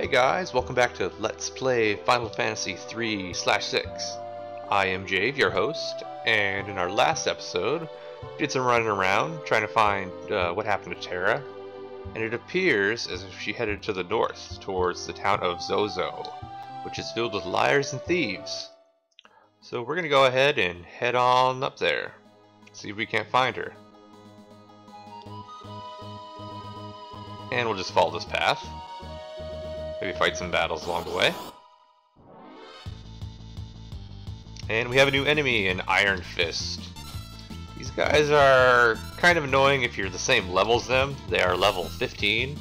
Hey guys, welcome back to Let's Play Final Fantasy 3/6. I am Jaev, your host, and in our last episode, we did some running around trying to find what happened to Terra, and it appears as if she headed to the north towards the town of Zozo, which is filled with liars and thieves. So we're going to go ahead and head on up there, see if we can't find her. And we'll just follow this path. Maybe fight some battles along the way. And we have a new enemy, an Iron Fist. These guys are kind of annoying if you're the same level as them. They are level 15.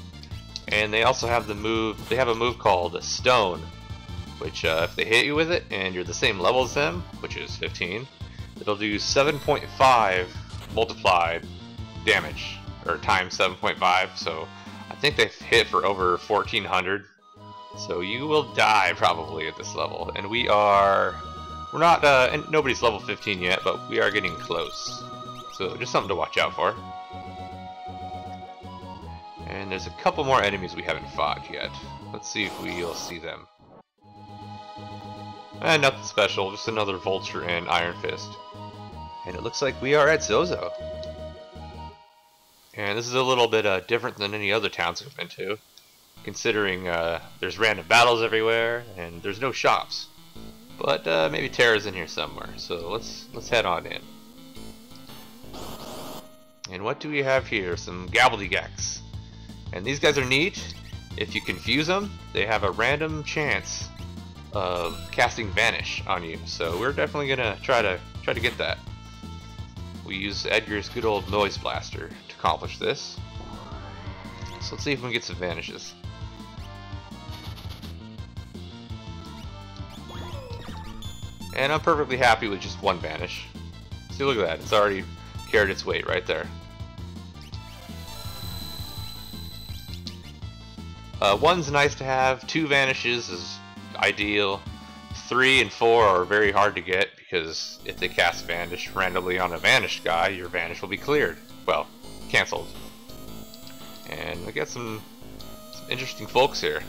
And they also have a move called Stone, which if they hit you with it and you're the same level as them, which is 15, it'll do 7.5 multiplied damage, or times 7.5, so I think they've hit for over 1400. So you will die probably at this level, and we're not, and nobody's level 15 yet, but we are getting close. So just something to watch out for. And there's a couple more enemies we haven't fought yet. Let's see if we'll see them. Nothing special, just another Vulture and Iron Fist. And it looks like we are at Zozo. And this is a little bit different than any other towns we've been to, considering there's random battles everywhere and there's no shops. But maybe Terra's in here somewhere, so let's head on in. And what do we have here? Some gobbledygooks. And these guys are neat. If you confuse them, they have a random chance of casting Vanish on you. So we're definitely gonna try to get that. We use Edgar's good old Noise Blaster to accomplish this. So let's see if we can get some vanishes. And I'm perfectly happy with just one vanish. See, look at that. It's already carried its weight right there. One's nice to have. 2 vanishes is ideal. 3 and 4 are very hard to get because if they cast Vanish randomly on a vanished guy, your Vanish will be cleared. Well, cancelled. And we got some interesting folks here.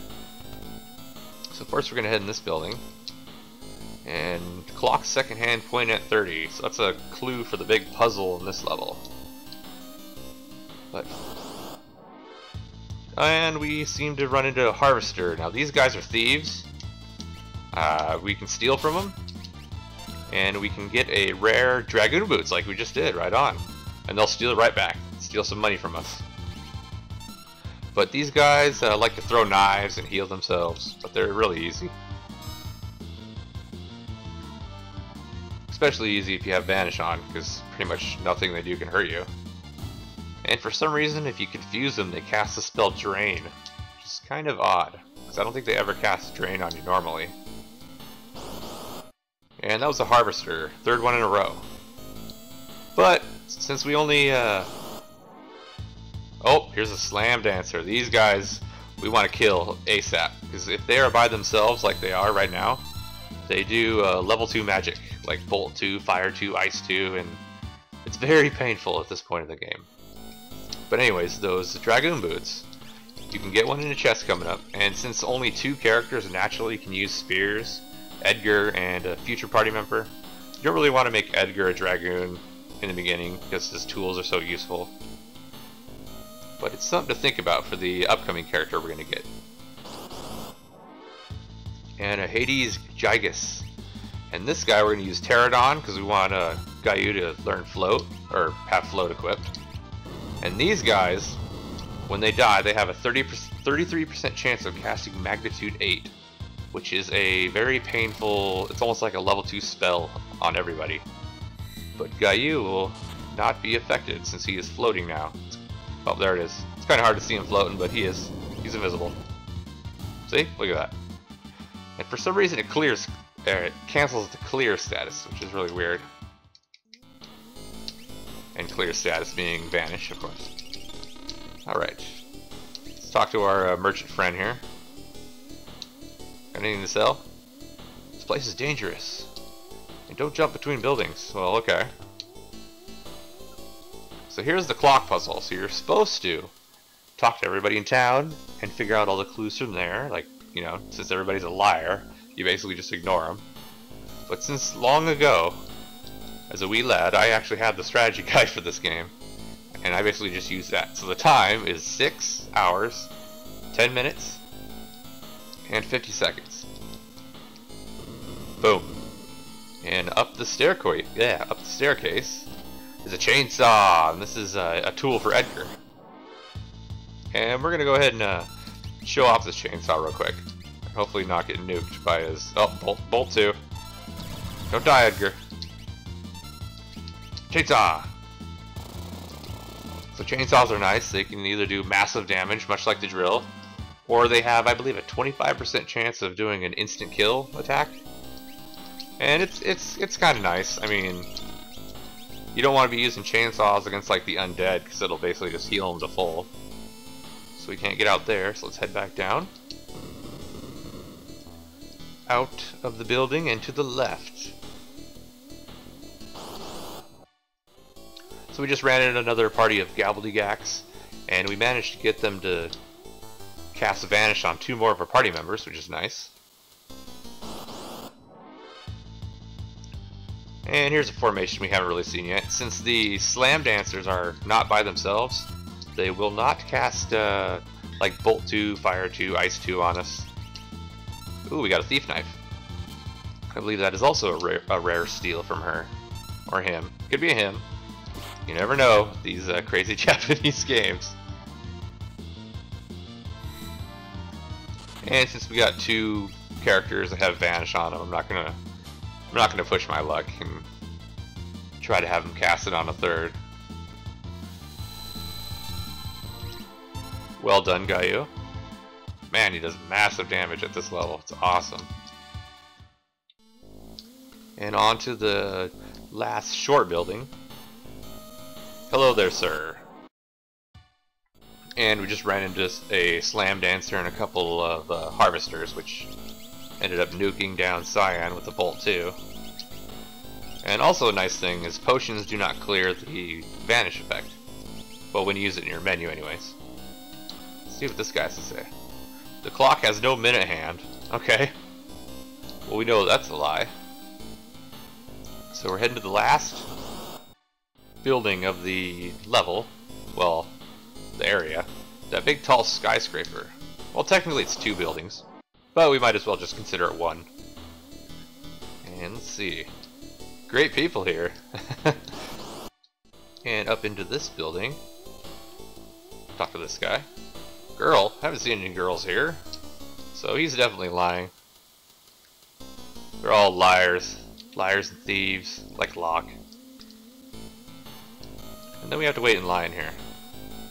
So first we're going to head in this building. And clock second hand pointing at 30, so that's a clue for the big puzzle in this level. And we seem to run into a harvester. Now these guys are thieves. We can steal from them, and we can get a rare dragoon boots like we just did, right on. And they'll steal it right back, steal some money from us. But these guys like to throw knives and heal themselves, but they're really easy. Especially easy if you have Vanish on, because pretty much nothing they do can hurt you. And for some reason, if you confuse them, they cast the spell Drain, which is kind of odd, because I don't think they ever cast Drain on you normally. And that was a Harvester, 3rd one in a row. But since we only oh, here's a Slam Dancer. These guys we want to kill ASAP, because if they are by themselves like they are right now, they do level 2 magic, like Bolt 2, Fire 2, Ice 2, and it's very painful at this point in the game. But anyways, those Dragoon Boots, you can get one in a chest coming up, and since only 2 characters naturally can use spears, Edgar and a future party member, you don't really want to make Edgar a Dragoon in the beginning because his tools are so useful. But it's something to think about for the upcoming character we're going to get. And a Hades Gigas. And this guy we're going to use Terra on because we want Gayu to learn float, or have float equipped. And these guys, when they die, they have a 33% chance of casting Magnitude 8, which is a very painful, it's almost like a level 2 spell on everybody. But Gayu will not be affected since he is floating now. Oh, there it is. It's kind of hard to see him floating, but he is. He's invisible. See? Look at that. And for some reason it cancels the clear status, which is really weird. And clear status being Vanish, of course. Alright. Let's talk to our merchant friend here. Got anything to sell? This place is dangerous. And don't jump between buildings. Well, okay. So here's the clock puzzle. So you're supposed to talk to everybody in town and figure out all the clues from there, like you know, since everybody's a liar, you basically just ignore them. But since long ago, as a wee lad, I actually had the strategy guide for this game, and I basically just use that. So the time is 6 hours, 10 minutes, and 50 seconds. Boom. And up the staircase, is a chainsaw, and this is a tool for Edgar. And we're gonna go ahead and show off this chainsaw real quick. Hopefully not get nuked by his... Oh, bolt 2. Don't die, Edgar. Chainsaw! So chainsaws are nice. They can either do massive damage, much like the drill, or they have, I believe, a 25% chance of doing an instant kill attack. And it's kind of nice. I mean, you don't want to be using chainsaws against like the undead, because it'll basically just heal them to full. So we can't get out there, so let's head back down. Out of the building and to the left. So we just ran into another party of Gabaldygaks, and we managed to get them to cast Vanish on 2 more of our party members, which is nice. And here's a formation we haven't really seen yet. Since the Slam Dancers are not by themselves, they will not cast like Bolt 2, Fire 2, Ice 2 on us. Ooh, we got a Thief Knife. I believe that is also a rare steal from her. Or him. Could be a him. You never know, these crazy Japanese games. And since we got 2 characters that have Vanish on them, I'm not gonna push my luck and try to have him cast it on a 3rd. Well done, Gaio. Man, he does massive damage at this level. It's awesome. And on to the last short building. Hello there, sir. And we just ran into a Slam Dancer and a couple of Harvesters, which ended up nuking down Cyan with the Bolt 2. And also a nice thing is potions do not clear the Vanish effect. Well, when you use it in your menu anyways. Let's see what this guy has to say. The clock has no minute hand. Okay. Well, we know that's a lie. So we're heading to the last building of the level. Well, the area. That big tall skyscraper. Well, technically it's 2 buildings, but we might as well just consider it 1. And let's see. Great people here. And up into this building. Talk to this guy. Girl? Haven't seen any girls here. So he's definitely lying. They're all liars. Liars and thieves, like Locke. And then we have to wait in line here.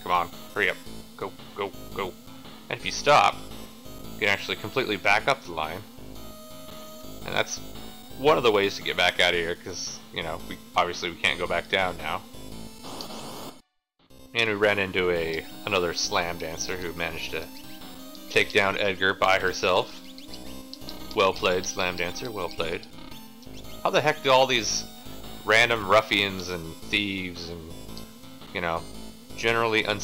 Come on, hurry up. Go, go, go. And if you stop, you can actually completely back up the line. And that's one of the ways to get back out of here, because, you know, obviously we can't go back down now. And we ran into another Slam Dancer who managed to take down Edgar by herself. Well played, Slam Dancer, well played. How the heck do all these random ruffians and thieves and, you know, generally bad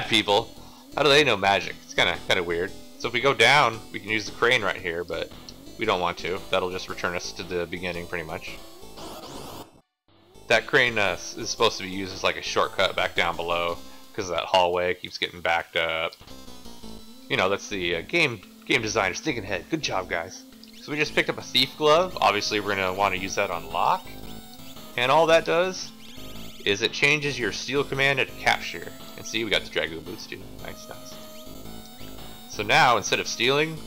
people, how do they know magic? It's kind of weird. So if we go down, we can use the crane right here, but we don't want to. That'll just return us to the beginning pretty much. That crane is supposed to be used as like a shortcut back down below, because that hallway keeps getting backed up. You know, that's the game designer's thinking ahead. Good job, guys. So we just picked up a Thief Glove. Obviously we're going to want to use that on Locke. And all that does is it changes your steal command into capture. And see, we got the Dragoon Boots too. Nice, nice. So now, instead of stealing,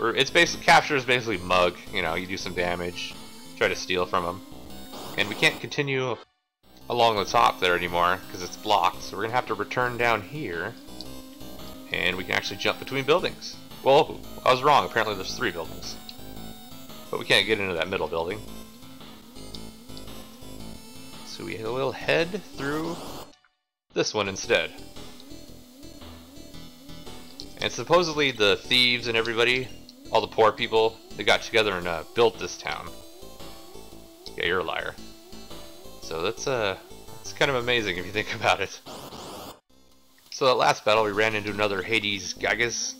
it's basically, capture is basically mug. You know, you do some damage, try to steal from them. And we can't continue along the top there anymore because it's blocked. So we're going to have to return down here. And we can actually jump between buildings. Well, I was wrong. Apparently there's 3 buildings. But we can't get into that middle building. So we will head through this one instead. And supposedly the thieves and everybody, all the poor people, they got together and built this town. Yeah, you're a liar. So that's kind of amazing if you think about it. So that last battle we ran into another Hades Gagas,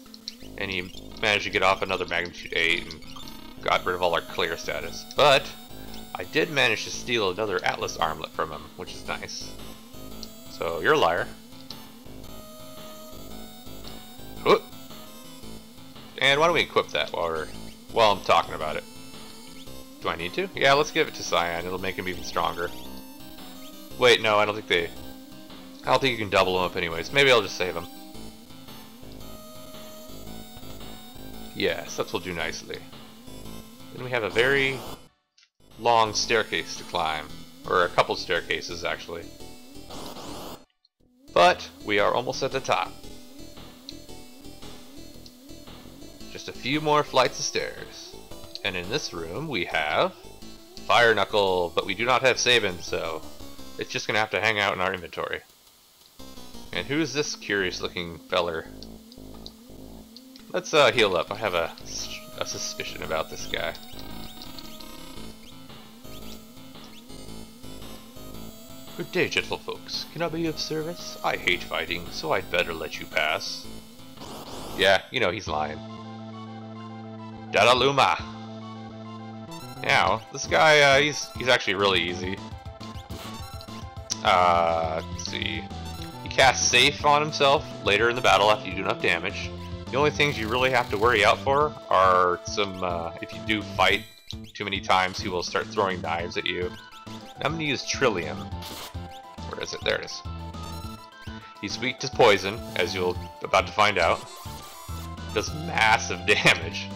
and he managed to get off another magnitude 8 and got rid of all our clear status. But I did manage to steal another Atlas armlet from him, which is nice. So you're a liar. Whoop. And why don't we equip that while I'm talking about it? Do I need to? Yeah, let's give it to Cyan. It'll make him even stronger. Wait, no, I don't think you can double him up anyways. Maybe I'll just save him. Yes, that will do nicely. Then we have a very long staircase to climb. Or a couple staircases, actually. But we are almost at the top. Just a few more flights of stairs. And in this room we have Fire Knuckle, but we do not have Sabin, so it's just gonna have to hang out in our inventory. And who's this curious looking feller? Let's heal up. I have a suspicion about this guy. Good day, gentlefolks. Can I be of service? I hate fighting, so I'd better let you pass. Yeah, you know he's lying. Dadaluma. Now, this guy, he's actually really easy. Let's see. He casts Safe on himself later in the battle after you do enough damage. The only things you really have to worry out for are some, if you do fight too many times, he will start throwing knives at you. I'm going to use Trillium. Where is it? There it is. He's weak to poison, as you'll about to find out. Does massive damage.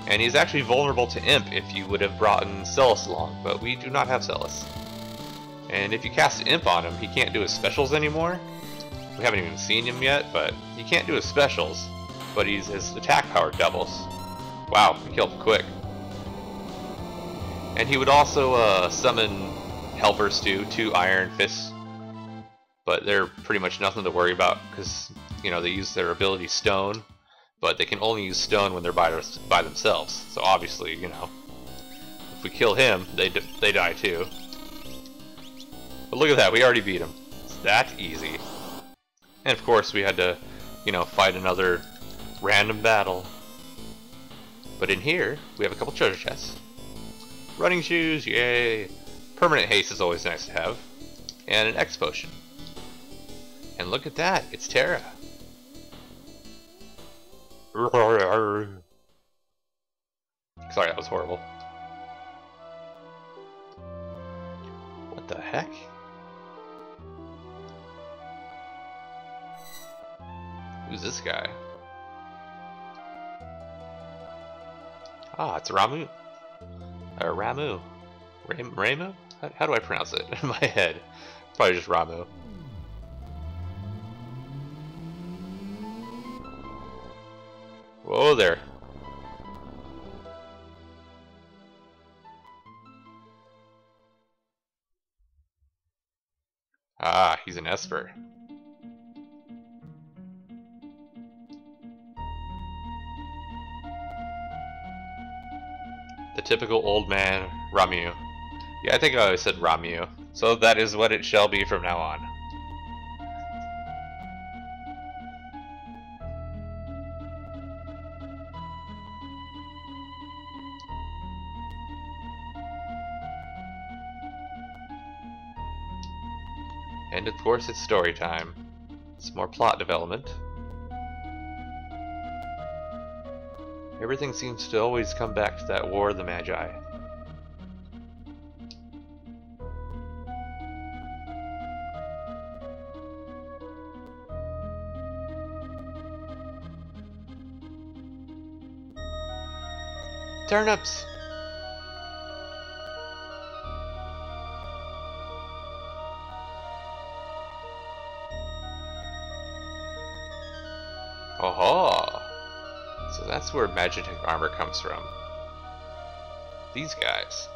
And he's actually vulnerable to Imp if you would have brought in Celis along, but we do not have Celis. And if you cast Imp on him, he can't do his specials anymore. We haven't even seen him yet, but he can't do his specials, but his attack power doubles. Wow, we killed him quick. And he would also summon Helpers too, 2 Iron Fists, but they're pretty much nothing to worry about because, you know, they use their ability Stone, but they can only use Stone when they're by themselves. So obviously, you know, if we kill him, they die too. But look at that, we already beat him. It's that easy. And of course, we had to, you know, fight another random battle. But in here, we have a couple treasure chests. Running shoes, yay! Permanent haste is always nice to have. And an X potion. And look at that, it's Terra. Sorry, that was horrible. What the heck? Who's this guy? Ah, it's Ramu. Ramu. Ramu? How do I pronounce it in my head? Probably just Ramu. Whoa there. Ah, he's an Esper. The typical old man, Ramu. Yeah, I think I always said Ramu. So that is what it shall be from now on. And of course it's story time. It's more plot development. Everything seems to always come back to that War of the Magi. Turnips! Oh, so that's where Magitek armor comes from. These guys.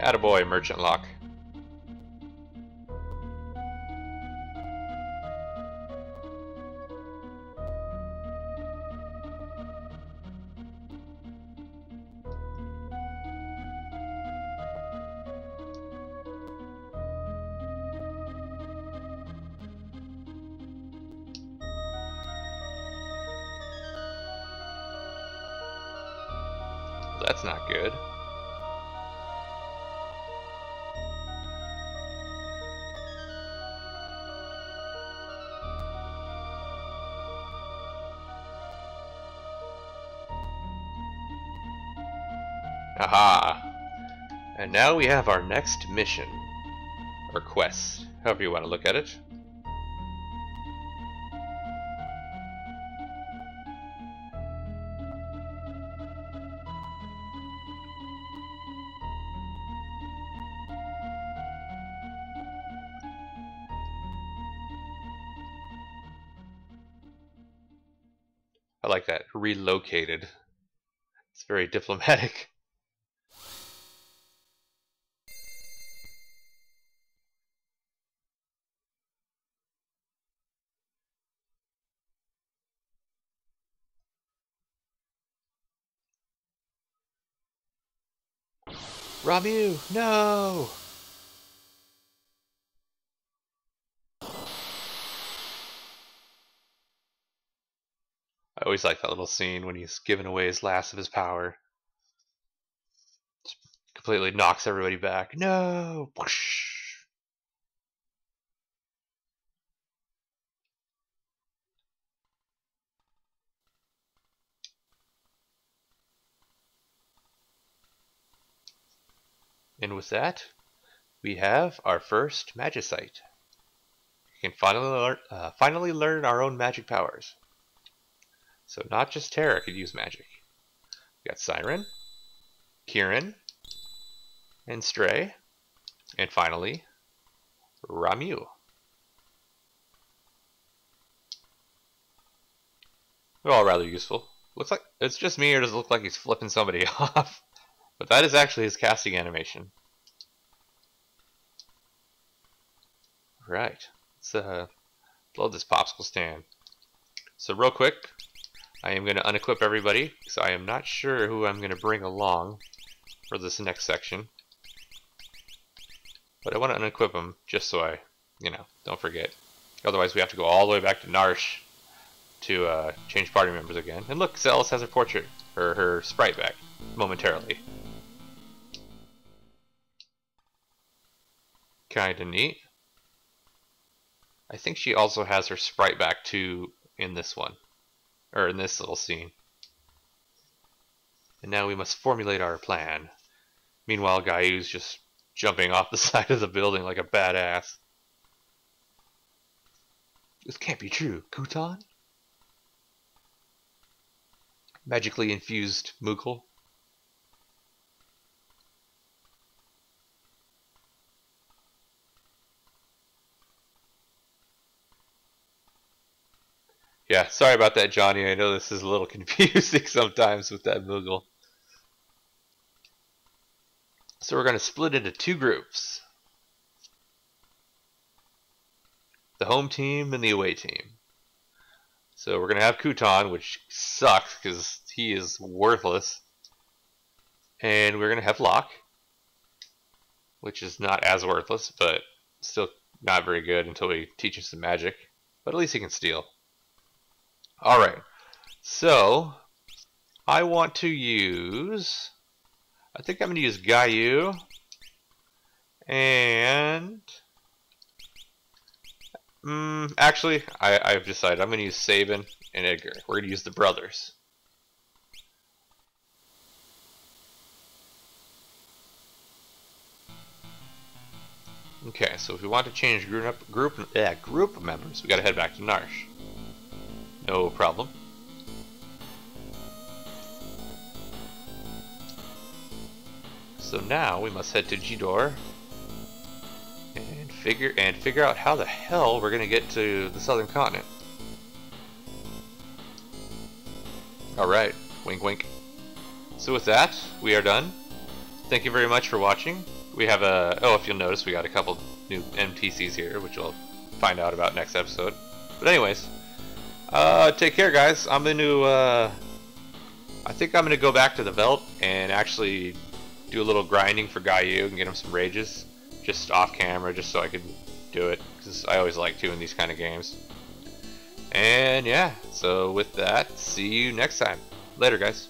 Attaboy, merchant lock. That's not good. Aha! And now we have our next mission. Or quest, however you want to look at it. I like that. Relocated. It's very diplomatic. Ramu, no! I always like that little scene when he's giving away his last of his power. Just completely knocks everybody back. No! Whoosh. And with that, we have our first magicite. We can finally learn our own magic powers. So not just Terra could use magic. We got Siren, Kieran, and Stray, and finally, Ramu. They're all rather useful. Looks like it's just me, or does it look like he's flipping somebody off? But that is actually his casting animation. Right, let's load this popsicle stand. So real quick, I am going to unequip everybody, because I am not sure who I'm going to bring along for this next section. But I want to unequip them just so I, don't forget. Otherwise we have to go all the way back to Narsh to change party members again. And look, Celis has her portrait, or her sprite back, momentarily. Kinda neat. I think she also has her sprite back too in this one. Or in this little scene. And now we must formulate our plan. Meanwhile, Gaiu's just jumping off the side of the building like a badass. This can't be true, Kutan? Magically infused Moogle. Yeah, sorry about that, Johnny. I know this is a little confusing sometimes with that Moogle. So we're going to split into two groups. The home team and the away team. So we're going to have Kutan, which sucks because he is worthless. And we're going to have Locke, which is not as worthless, but still not very good until we teach him some magic. But at least he can steal. Alright, so I want to use, I think I'm going to use Gaiu, and actually I've decided I'm going to use Sabin and Edgar. We're going to use the brothers. Okay, so if we want to change group members, we got to head back to Narsh. No problem. So now we must head to Jidoor and figure out how the hell we're gonna get to the southern continent. Alright, wink wink. So with that, we are done. Thank you very much for watching. We have a, oh, if you'll notice, we got a couple new NPCs here, which we'll find out about next episode. But anyways, take care, guys. I'm gonna, I think I'm gonna go back to the Veld and actually do a little grinding for Gayu and get him some rages, just off camera, just so I can do it, because I always like to in these kind of games. And yeah, so with that, see you next time. Later, guys.